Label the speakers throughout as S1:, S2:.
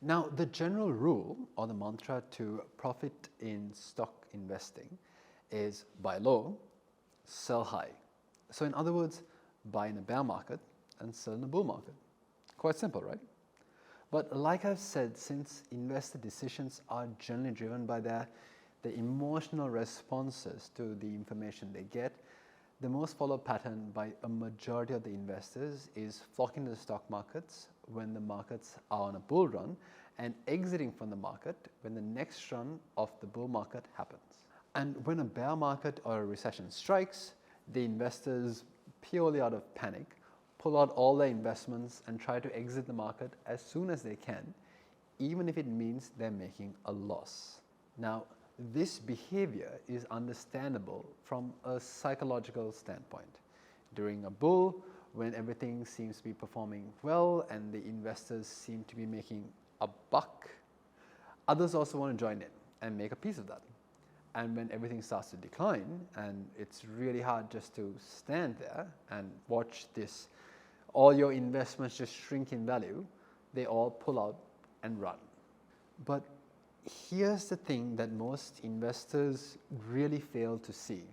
S1: Now, the general rule or the mantra to profit in stock investing is buy low, sell high. So in other words, buy in a bear market and sell in a bull market. Quite simple, right? But like I've said, since investor decisions are generally driven by the emotional responses to the information they get, the most followed pattern by a majority of the investors is flocking to the stock markets when the markets are on a bull run and exiting from the market when the next run of the bull market happens. And when a bear market or a recession strikes, the investors, purely out of panic, pull out all their investments and try to exit the market as soon as they can, even if it means they're making a loss. Now, this behavior is understandable from a psychological standpoint. During a bull, when everything seems to be performing well and the investors seem to be making a buck, others also want to join in and make a piece of that. And when everything starts to decline and it's really hard just to stand there and watch this, all your investments just shrink in value, they all pull out and run. But here's the thing that most investors really fail to see.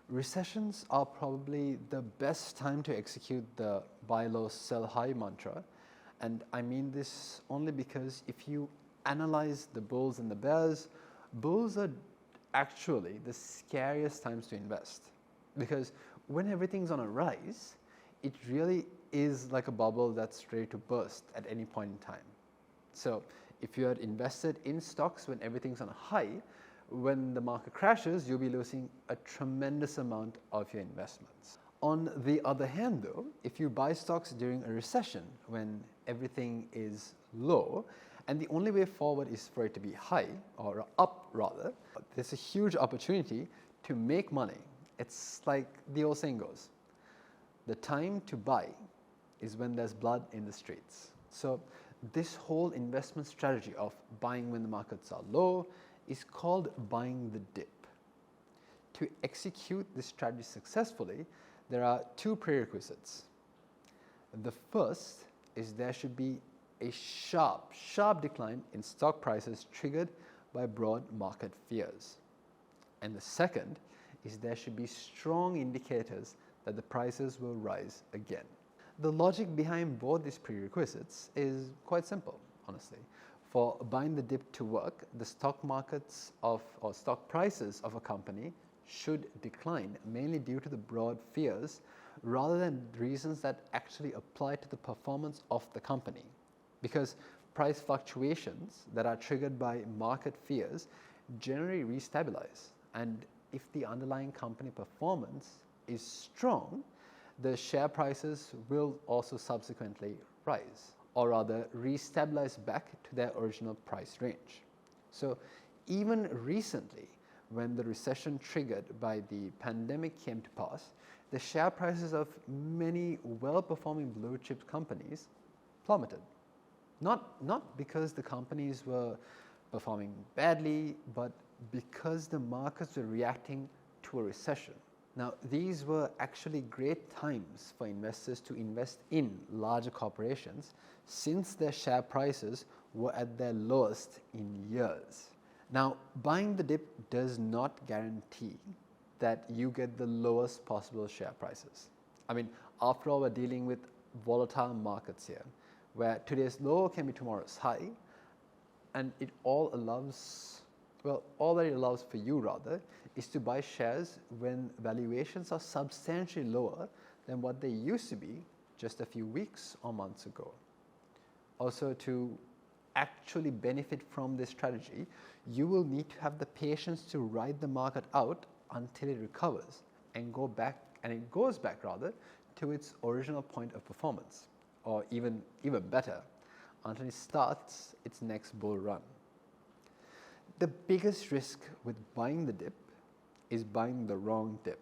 S1: Recessions are probably the best time to execute the buy low, sell high mantra. And I mean this only because if you analyze the bulls and the bears, bulls are actually the scariest times to invest. Because when everything's on a rise, it really is like a bubble that's ready to burst at any point in time. So if you had invested in stocks when everything's on a high, when the market crashes, you'll be losing a tremendous amount of your investments. On the other hand though, if you buy stocks during a recession when everything is low, and the only way forward is for it to be high, or up rather, there's a huge opportunity to make money. It's like the old saying goes, the time to buy is when there's blood in the streets. So this whole investment strategy of buying when the markets are low is called buying the dip. To execute this strategy successfully, there are two prerequisites. The first is there should be a sharp decline in stock prices triggered by broad market fears. And the second is there should be strong indicators that the prices will rise again. The logic behind both these prerequisites is quite simple, honestly. For buying the dip to work, the stock markets or stock prices of a company should decline mainly due to the broad fears rather than reasons that actually apply to the performance of the company. Because price fluctuations that are triggered by market fears generally restabilize, and if the underlying company performance is strong, the share prices will also subsequently rise, or rather restabilize back to their original price range. So even recently, when the recession triggered by the pandemic came to pass, the share prices of many well-performing blue chip companies plummeted. Not because the companies were performing badly, but because the markets were reacting to a recession. Now, these were actually great times for investors to invest in larger corporations since their share prices were at their lowest in years. Now, buying the dip does not guarantee that you get the lowest possible share prices. I mean, after all, we're dealing with volatile markets here, where today's low can be tomorrow's high, and all that it allows for you rather is to buy shares when valuations are substantially lower than what they used to be just a few weeks or months ago. Also, to actually benefit from this strategy, you will need to have the patience to ride the market out until it recovers and it goes back rather to its original point of performance, or even better, until it starts its next bull run. The biggest risk with buying the dip is buying the wrong dip.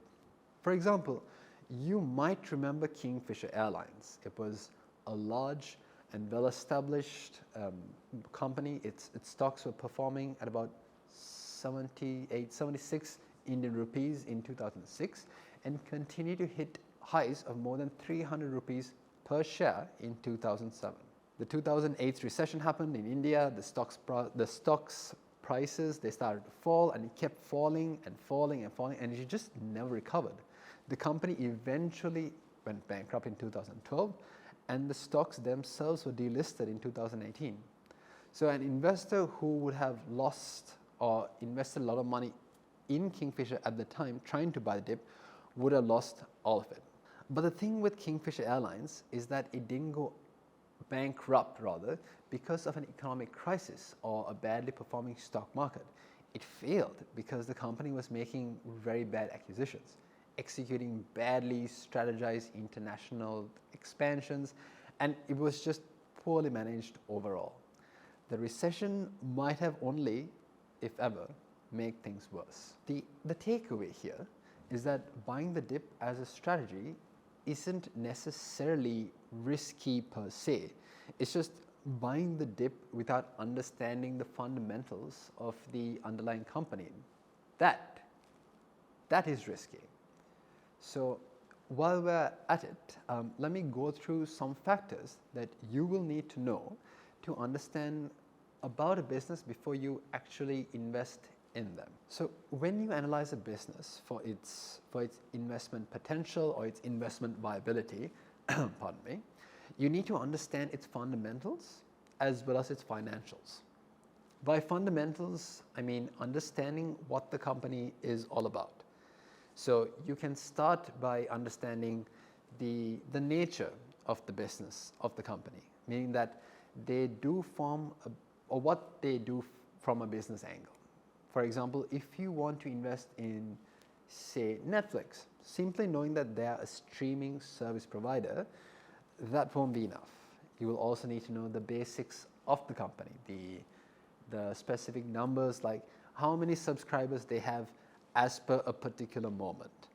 S1: For example, you might remember Kingfisher Airlines. It was a large and well-established company. Its stocks were performing at about 76 Indian rupees in 2006 and continued to hit highs of more than 300 rupees per share in 2007. The 2008 recession happened in India. The stocks prices, they started to fall, and it kept falling and falling and falling, and it just never recovered. The company eventually went bankrupt in 2012, and the stocks themselves were delisted in 2018. So an investor who would have lost or invested a lot of money in Kingfisher at the time trying to buy the dip would have lost all of it. But the thing with Kingfisher Airlines is that it didn't go bankrupt rather because of an economic crisis or a badly performing stock market. It failed because the company was making very bad acquisitions, executing badly strategized international expansions, and it was just poorly managed overall. The recession might have only, if ever, made things worse. The takeaway here is that buying the dip as a strategy isn't necessarily risky per se. It's just buying the dip without understanding the fundamentals of the underlying company. That is risky. So while we're at it, let me go through some factors that you will need to know to understand about a business before you actually invest in them. So when you analyze a business for its investment potential or its investment viability, pardon me, you need to understand its fundamentals as well as its financials. By fundamentals, I mean understanding what the company is all about. So you can start by understanding the nature of the business of the company, meaning that they do form or what they do from a business angle. For example, if you want to invest in, say, Netflix, simply knowing that they are a streaming service provider, that won't be enough. You will also need to know the basics of the company, the specific numbers like how many subscribers they have as per a particular moment,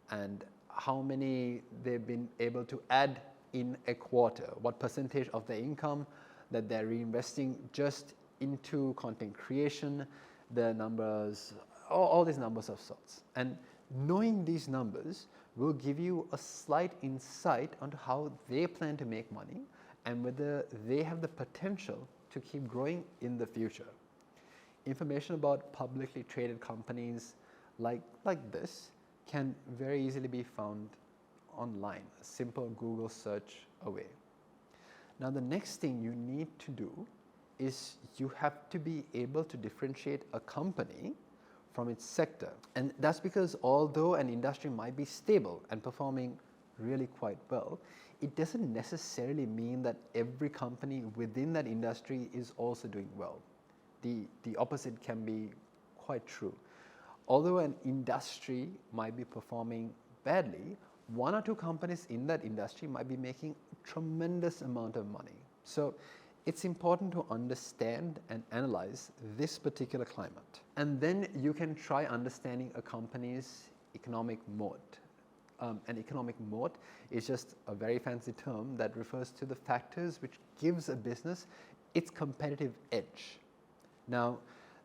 S1: and how many they've been able to add in a quarter, what percentage of their income that they're reinvesting just into content creation, the numbers, all these numbers of sorts. And knowing these numbers will give you a slight insight onto how they plan to make money and whether they have the potential to keep growing in the future. Information about publicly traded companies like this can very easily be found online, a simple Google search away. Now the next thing you need to do is you have to be able to differentiate a company from its sector. And that's because although an industry might be stable and performing really quite well, it doesn't necessarily mean that every company within that industry is also doing well. The opposite can be quite true. Although an industry might be performing badly, one or two companies in that industry might be making a tremendous amount of money. So it's important to understand and analyze this particular climate. And then you can try understanding a company's economic moat. An economic moat is just a very fancy term that refers to the factors which gives a business its competitive edge. Now,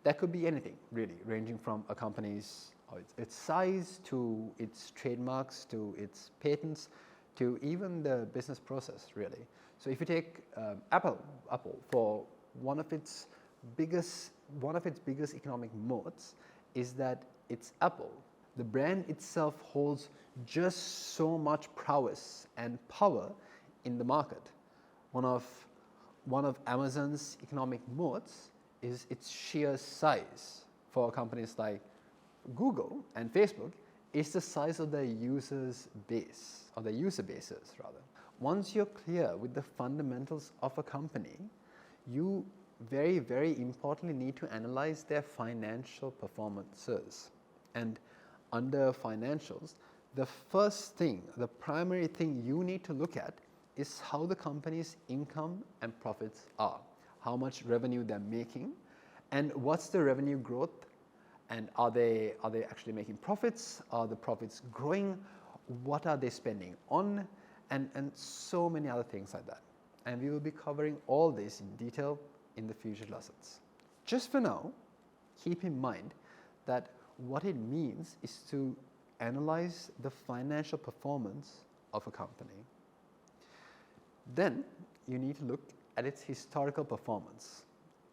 S1: that could be anything really, ranging from a company's its size to its trademarks to its patents to even the business process really. So if you take Apple for one of its biggest economic moats is that it's Apple. The brand itself holds just so much prowess and power in the market. One of Amazon's economic moats is its sheer size. For companies like Google and Facebook, it's the size of their users base, or their user bases rather. Once you're clear with the fundamentals of a company, you very, very importantly need to analyze their financial performances. And under financials, the first thing, the primary thing you need to look at is how the company's income and profits are, how much revenue they're making, and what's the revenue growth, and are they actually making profits? Are the profits growing? What are they spending on? And so many other things like that. And we will be covering all this in detail in the future lessons. Just for now, keep in mind that what it means is to analyze the financial performance of a company. Then you need to look at its historical performance,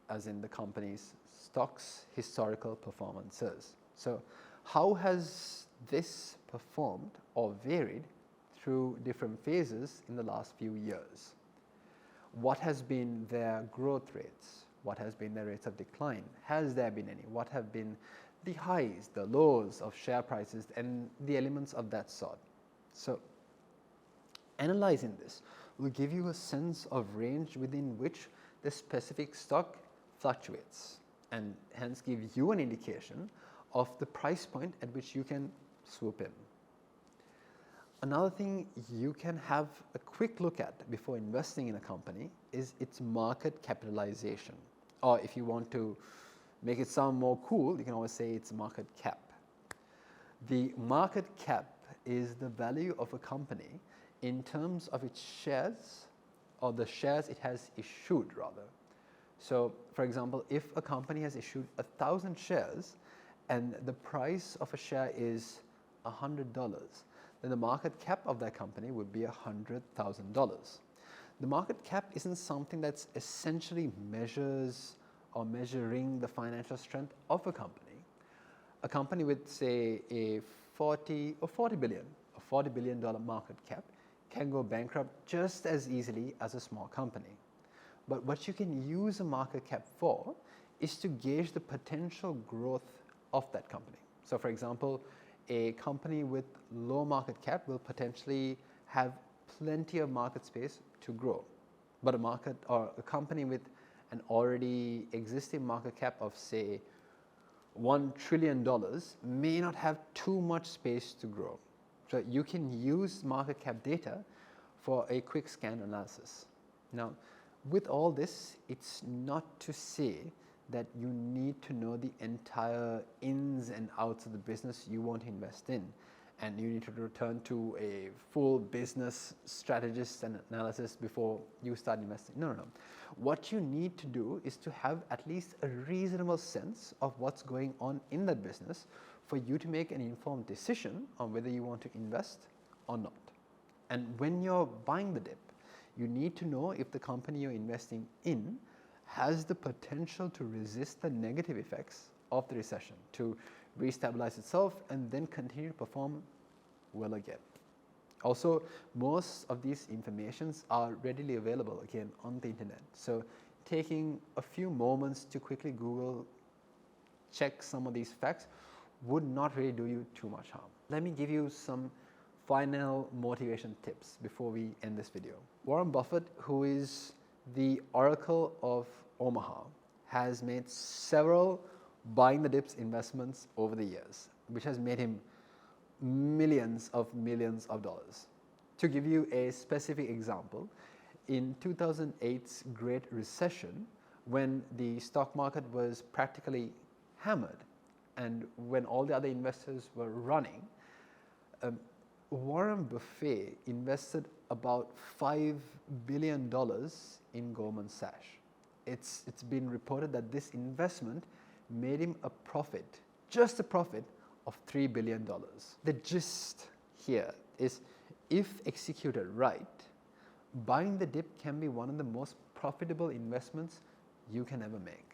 S1: as in the company's stock's historical performances. So how has this performed or varied through different phases in the last few years? What has been their growth rates? What has been their rates of decline? Has there been any? What have been the highs, the lows of share prices and the elements of that sort? So analyzing this will give you a sense of range within which the specific stock fluctuates, and hence give you an indication of the price point at which you can swoop in. Another thing you can have a quick look at before investing in a company is its market capitalization, or if you want to make it sound more cool, you can always say it's market cap. The market cap is the value of a company in terms of its shares, or the shares it has issued rather. So for example, if a company has issued 1,000 shares and the price of a share is $100, then the market cap of that company would be $100,000. The market cap isn't something that's essentially measures or measuring the financial strength of a company. A company with say a $40 billion market cap can go bankrupt just as easily as a small company. But what you can use a market cap for is to gauge the potential growth of that company. So for example, a company with low market cap will potentially have plenty of market space to grow. But a company with an already existing market cap of say $1 trillion may not have too much space to grow. So you can use market cap data for a quick scan analysis. Now, with all this, it's not to say that you need to know the entire ins and outs of the business you want to invest in, and you need to return to a full business strategist and analysis before you start investing. No. What you need to do is to have at least a reasonable sense of what's going on in that business for you to make an informed decision on whether you want to invest or not. And when you're buying the dip, you need to know if the company you're investing in has the potential to resist the negative effects of the recession, to restabilize itself and then continue to perform well again. Also, most of these informations are readily available again on the internet. So taking a few moments to quickly Google, check some of these facts would not really do you too much harm. Let me give you some final motivation tips before we end this video. Warren Buffett, who is the Oracle of Omaha, has made several buying the dips investments over the years, which has made him millions of dollars. To give you a specific example, in 2008's Great Recession, when the stock market was practically hammered and when all the other investors were running, Warren Buffett invested about $5 billion in Goldman Sachs. It's been reported that this investment made him a profit, just a profit of $3 billion. The gist here is, if executed right, buying the dip can be one of the most profitable investments you can ever make.